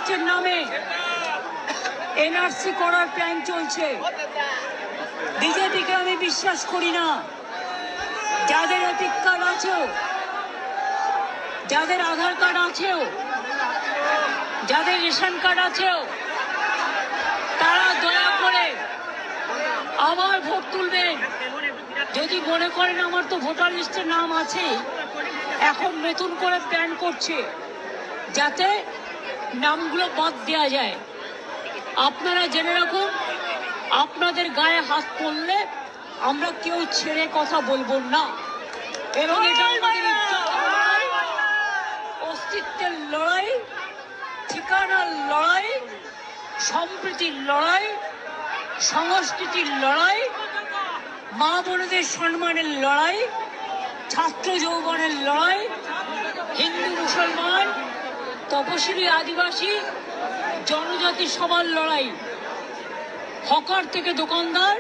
লিস্টের নামে এনআরসি করার প্ল্যান চলছে। বিজেপিকে আমি বিশ্বাস করি না। যাদের এপিক কার্ড আছেও, যাদের আধার কার্ড আছেও, যাদের রেশন কার্ড আছেও, তারা দয়া করে আবার ভোট তুলবেন। যদি মনে করেন আমার তো ভোটার লিস্টের নাম আছে, এখন নতুন করে প্ল্যান করছে যাতে নামগুলো বাদ দেওয়া যায়। আপনারা জেনে রাখুন, আপনাদের গায়ে হাত পড়লে আমরা কেউ ছেড়ে কথা বলবো না। এবং এটা আমাদের অস্তিত্বের লড়াই, ঠিকানার লড়াই, সম্প্রীতির লড়াই, সংস্কৃতির লড়াই, মা বোনদের সম্মানের লড়াই, ছাত্র যৌবনের লড়াই, হিন্দু মুসলমান, তপশিলি আদিবাসী, জনজাতি সবার লড়াই। হকার থেকে দোকানদার,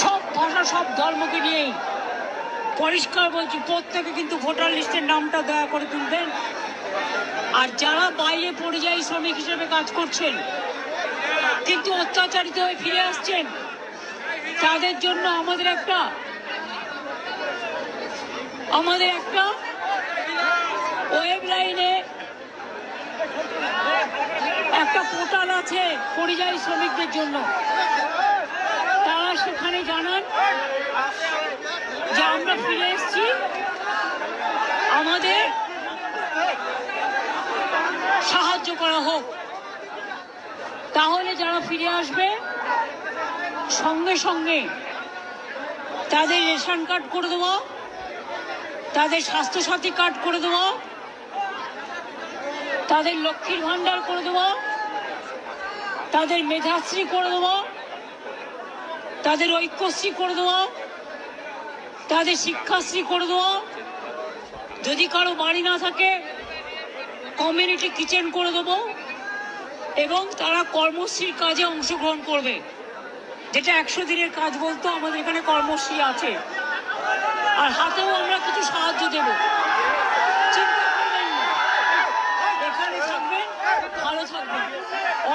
সব ভাষা সব ধর্মকে নিয়েই পরিষ্কার বলছি, প্রত্যেকে কিন্তু ভোটার লিস্টের নামটা দয়া করে তুলবেন। আর যারা বাইরে পরিযায়ী শ্রমিক হিসেবে কাজ করছেন কিন্তু অত্যাচারিত হয়ে ফিরে আসছেন, তাদের জন্য আমাদের একটা ওয়েব লাইনে একটা পোর্টাল আছে পরিযায়ী শ্রমিকদের জন্য। তারা সেখানে জানান যে আমরা ফিরে এসেছি, আমাদের সাহায্য করা হোক। তাহলে যারা ফিরে আসবে সঙ্গে সঙ্গে তাদের রেশন কার্ড করে দেবো, তাদের স্বাস্থ্যসাথী কার্ড করে দেবো, তাদের লক্ষ্মীর ভান্ডার করে দেবো, তাদের মেধাশ্রী করে দেবো, তাদের ঐক্যশ্রী করে দেবো, তাদের শিক্ষাশ্রী করে দেবো। যদি কারো বাড়ি না থাকে কমিউনিটি কিচেন করে দেবো। এবং তারা কর্মশ্রীর কাজে অংশগ্রহণ করবে, যেটা 100 দিনের কাজ বলতো, আমাদের এখানে কর্মশ্রী আছে। আর হাতেও আমরা কিছু সাহায্য দেব, চিন্তা করবেন না। এখানে থাকবেন, ভালো থাকবেন।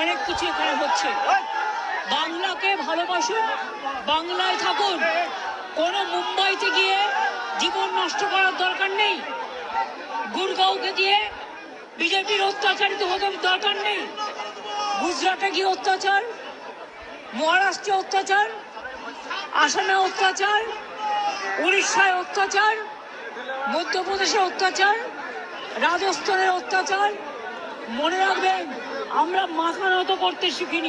অনেক কিছু এখানে হচ্ছে। বাংলাকে ভালোবাসুন, বাংলায় থাকুন। কোনো মুম্বাইতে গিয়ে জীবন নষ্ট করার দরকার নেই। গুরগাঁওকে গিয়ে বিজেপির অত্যাচারিত হতে দরকার নেই। গুজরাটে গিয়ে অত্যাচার, মহারাষ্ট্রে অত্যাচার, আসামে অত্যাচার, উড়িষ্যায় অত্যাচার, মধ্যপ্রদেশে অত্যাচার, রাজস্থানের অত্যাচার। মনে রাখবেন, আমরা মাথা নত করতে শিখিনি।